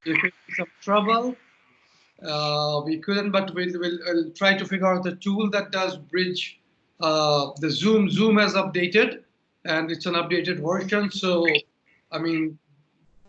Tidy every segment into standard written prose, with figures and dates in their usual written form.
If it's some trouble, we couldn't, but we'll try to figure out the tool that does bridge the Zoom. Zoom has updated, and it's an updated version. So, I mean,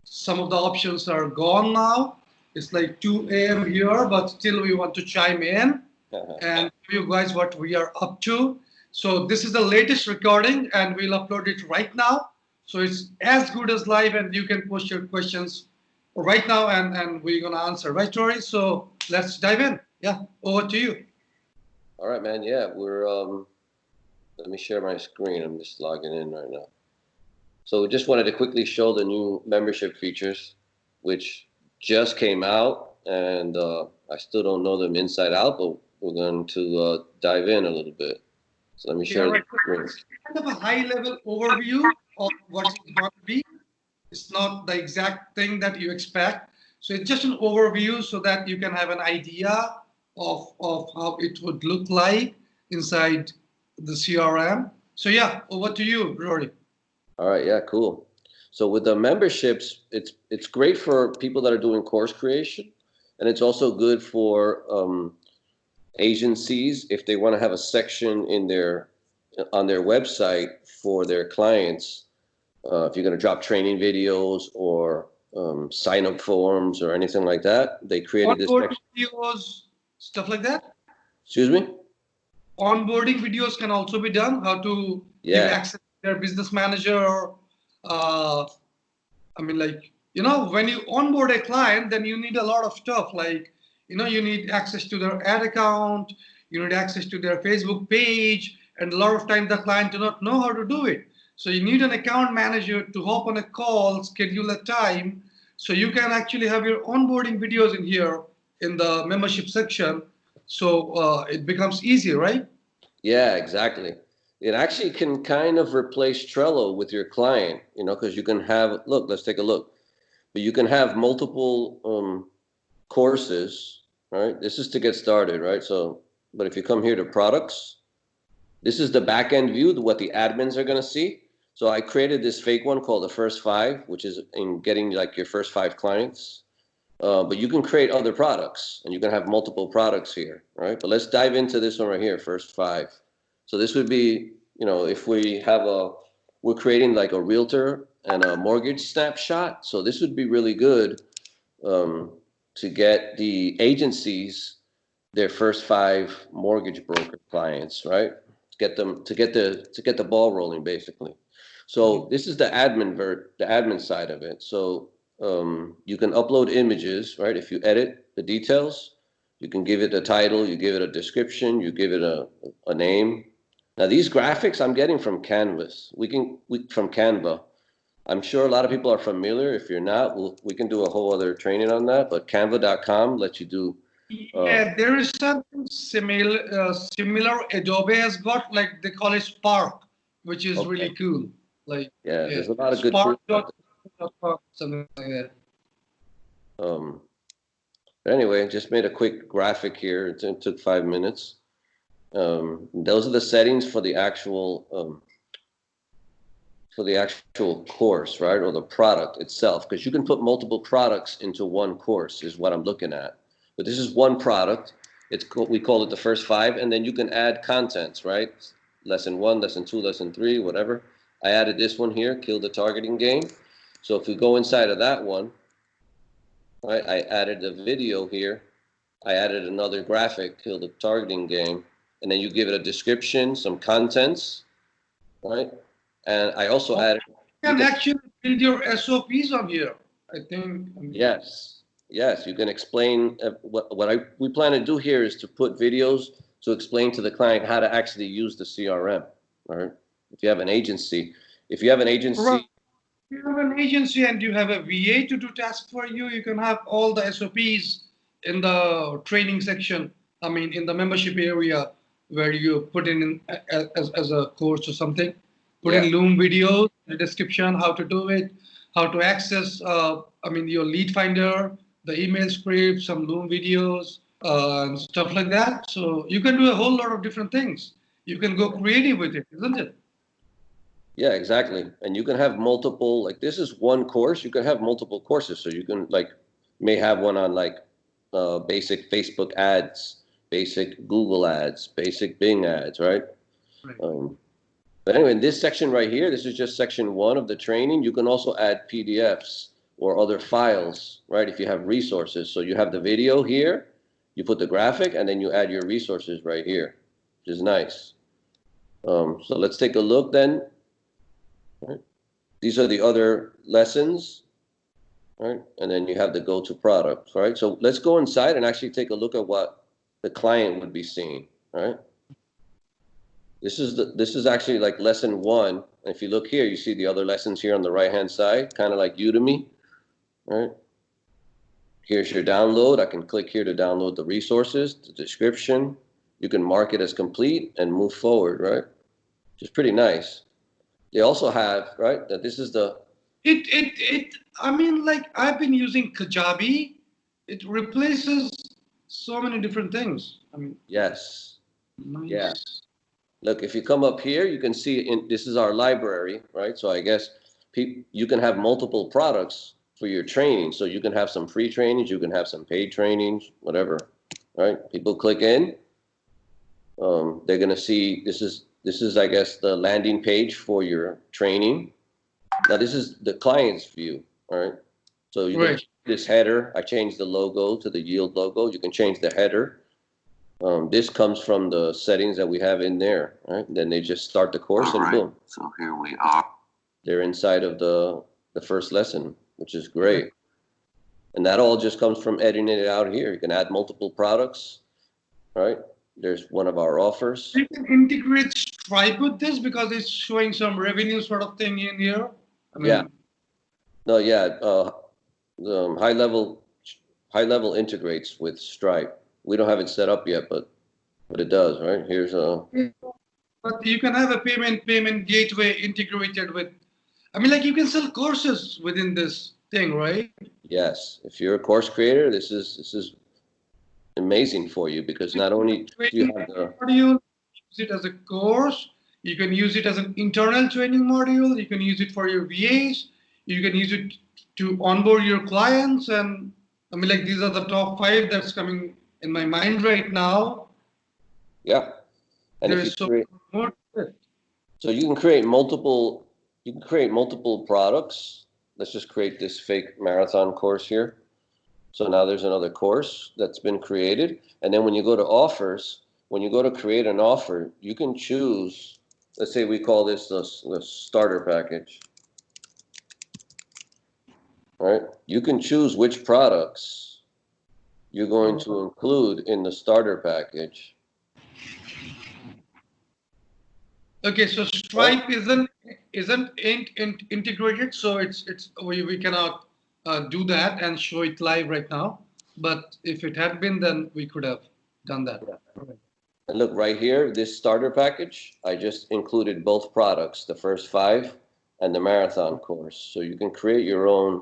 some of the options are gone now. It's like 2 a.m. here, but still we want to chime in and tell you guys what we are up to. So this is the latest recording, and we'll upload it right now. So it's as good as live, and you can post your questions right now, and we're gonna answer, right, Tori? So let's dive in. Yeah, over to you. All right, man. Yeah, we're let me share my screen. I'm just logging in right now. So we just wanted to quickly show the new membership features, which just came out, and I still don't know them inside out, but we're going to dive in a little bit. So let me share the screen. Kind of a high-level overview of what it's going to be. It's not the exact thing that you expect. So it's just an overview so that you can have an idea of how it would look like inside the CRM. So yeah, over to you, Rory. All right, yeah, cool. So with the memberships, it's great for people that are doing course creation, and it's also good for agencies if they want to have a section in their on their website for their clients. If you're going to drop training videos or sign up forms or anything like that, they created this Onboarding videos, stuff like that. Excuse me? Onboarding videos can also be done. How to give access to their business manager. I mean, like, you know, when you onboard a client, then you need a lot of stuff. Like, you know, you need access to their ad account, you need access to their Facebook page, and a lot of times the client do not know how to do it. So you need an account manager to hop on a call, schedule a time, so you can actually have your onboarding videos in here in the membership section. So it becomes easy, right? Yeah, exactly. It actually can kind of replace Trello with your client, you know, because you can have, look, let's take a look. But you can have multiple courses, right? This is to get started, right? So, but if you come here to products, this is the back end view, what the admins are going to see. So I created this fake one called the first five, which is in getting like your first 5 clients. But you can create other products, and you can have multiple products here, right? But let's dive into this one right here, first 5. So this would be, you know, if we have we're creating like a realtor and a mortgage snapshot. So this would be really good to get the agencies their first 5 mortgage broker clients, right? Get them to get the ball rolling, basically. So this is the admin side of it. So you can upload images, right? If you edit the details, you can give it a title, you give it a description, you give it a name. Now these graphics I'm getting from Canvas. From Canva. I'm sure a lot of people are familiar. If you're not, we can do a whole other training on that. But Canva.com lets you do. Yeah, there is something similar. Adobe has got, like, they call it Spark, which is really cool. Like, yeah, there's a lot of good Spark. Something like that. But anyway, just made a quick graphic here. It took 5 minutes. Those are the settings for the actual course, right, or the product itself, because you can put multiple products into one course is what I'm looking at. But this is one product. We call it the first 5, and then you can add contents, right? Lesson 1, lesson 2, lesson 3, whatever. I added this one here, kill the targeting game. So if we go inside of that one, right, I added a video here. I added another graphic, kill the targeting game, and then you give it a description, some contents, right? And I also added. You can actually build your SOPs on here, I think. Yes, you can explain what we plan to do here is to put videos to explain to the client how to actually use the CRM. Right? If you have an agency, If you have an agency and you have a VA to do tasks for you, you can have all the SOPs in the training section. I mean, in the membership area where you put in as a course or something. Put in Loom videos, the description, how to do it, how to access, I mean, your lead finder, the email script, some Loom videos, and stuff like that. So you can do a whole lot of different things. You can go creative with it, isn't it? Yeah, exactly. And you can have multiple, like this is one course, you can have multiple courses. So you can like may have one on like basic Facebook ads, basic Google ads, basic Bing ads, right? Right. But anyway, in this section right here, this is just section 1 of the training. You can also add PDFs or other files, right? If you have resources. So you have the video here, you put the graphic, and then you add your resources right here, which is nice. So let's take a look then. Right? These are the other lessons, right? And then you have the go-to product, right? So let's go inside and actually take a look at what the client would be seeing, right? This is actually like lesson 1. If you look here, you see the other lessons here on the right-hand side, kind of like Udemy, right? Here's your download. I can click here to download the resources, the description. You can mark it as complete and move forward, right? Which is pretty nice. They also have, right, that this is the... I mean, like I've been using Kajabi. It replaces so many different things. I mean, Yes. nice. Yeah. Look, if you come up here, you can see this is our library, right? So I guess you can have multiple products for your training. So you can have some free trainings, you can have some paid trainings, whatever, right? People click in. They're going to see this is, I guess, the landing page for your training. Now, this is the client's view, all right? So you can change this header. I changed the logo to the Yield logo. You can change the header. This comes from the settings that we have in there, right? Then they just start the course and boom. So here we are. They're inside of the first lesson, which is great. And that all just comes from editing it out here. You can add multiple products, right? There's one of our offers. You can integrate Stripe with this because it's showing some revenue sort of thing in here. I mean, Yeah. No, yeah. The high level integrates with Stripe. We don't have it set up yet, but it does, right? Here's a... But you can have a payment gateway integrated with, I mean, like you can sell courses within this thing, right? Yes. If you're a course creator, this is amazing for you because not only do you have the module, use it as a course, you can use it as an internal training module, you can use it for your VAs, you can use it to onboard your clients, and I mean, like these are the top 5 that's coming in my mind right now. yeah. And There if you is so create, more to it. so you can create multiple products. Let's just create this fake marathon course here. So now there's another course that's been created. And then when you go to offers, when you go to create an offer, you can choose, let's say we call this the starter package. All right? You can choose which products you're going to include in the starter package. Okay, so Stripe isn't integrated, so we cannot do that and show it live right now. But if it had been, then we could have done that. Yeah. And look right here, this starter package, I just included both products, the first 5 and the marathon course. So you can create your own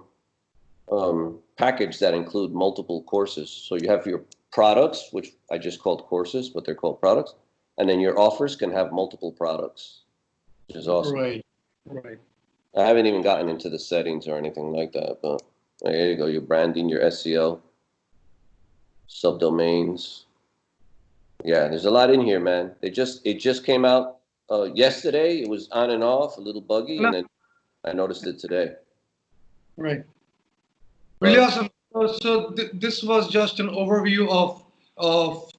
package that include multiple courses. So you have your products, which I just called courses, but they're called products. And then your offers can have multiple products, which is awesome. Right. I haven't even gotten into the settings or anything like that, but there you go. Your branding, your SEO, subdomains. Yeah, there's a lot in here, man. It just came out yesterday. It was on and off, a little buggy, and then I noticed it today. Right. Really awesome. So this was just an overview of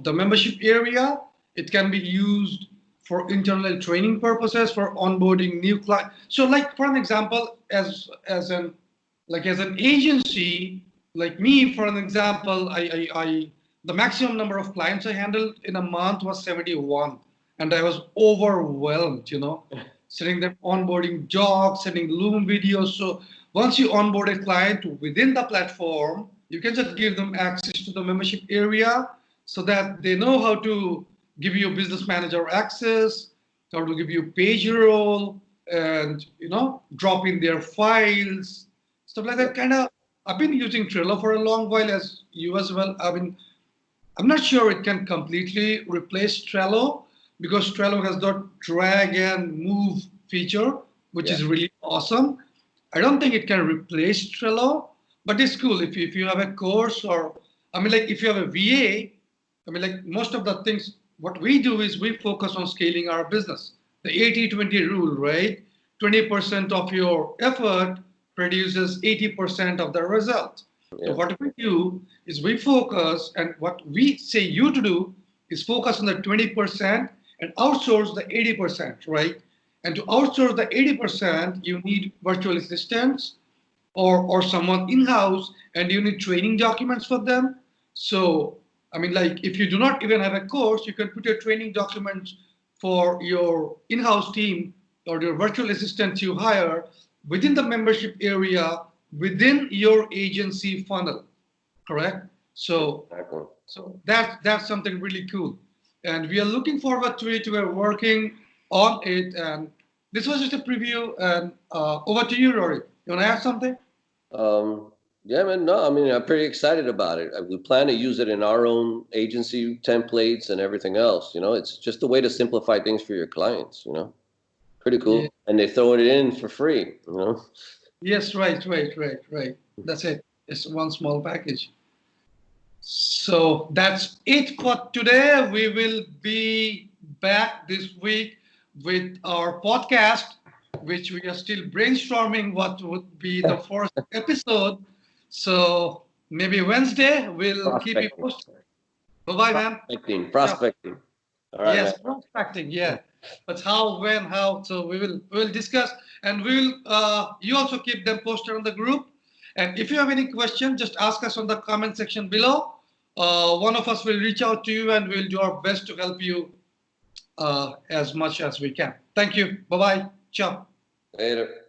the membership area. It can be used for internal training purposes, for onboarding new clients. So, like for an example, as an agency, like me, for an example, I the maximum number of clients I handled in a month was 71, and I was overwhelmed. Sending them onboarding jobs, sending Loom videos. So once you onboard a client within the platform, you can just give them access to the membership area so that they know how to give you business manager access, how to give you page role, and drop in their files, stuff like that. I've been using Trello for a long while, as you as well. I'm not sure it can completely replace Trello because Trello has that drag and move feature, which is really awesome. I don't think it can replace Trello, but it's cool if you have a course, or I mean, like if you have a VA, I mean, like most of the things, what we do is we focus on scaling our business. The 80-20 rule, right? 20% of your effort produces 80% of the result. So Yeah. what we do is we focus, and what we say you to do is focus on the 20% and outsource the 80%, right? And to outsource the 80%, you need virtual assistants or someone in-house, and you need training documents for them. So, I mean, like if you do not even have a course, you can put your training documents for your in-house team or your virtual assistants you hire within the membership area, within your agency funnel, correct? So, Exactly. so that's something really cool, and we are looking forward to it. We're working on it, and this was just a preview. And over to you, Rory. You want to add something? Yeah, man. No, I mean, I'm pretty excited about it. We plan to use it in our own agency templates and everything else. You know, it's just a way to simplify things for your clients. You know, pretty cool. Yeah. And they throw it in for free. You know. Yes, right. That's it. It's one small package. So that's it for today. We will be back this week with our podcast, which we are still brainstorming what would be the first episode. So maybe Wednesday, we'll keep you Prospecting. posted. Bye-bye, man. Ciao. Prospecting. All right, man. Yes, prospecting, yeah. But how, when, how? So we will discuss, and we will. You also keep them posted on the group. And if you have any question, just ask us on the comment section below. One of us will reach out to you, and we'll do our best to help you as much as we can. Thank you. Bye bye. Ciao. Later.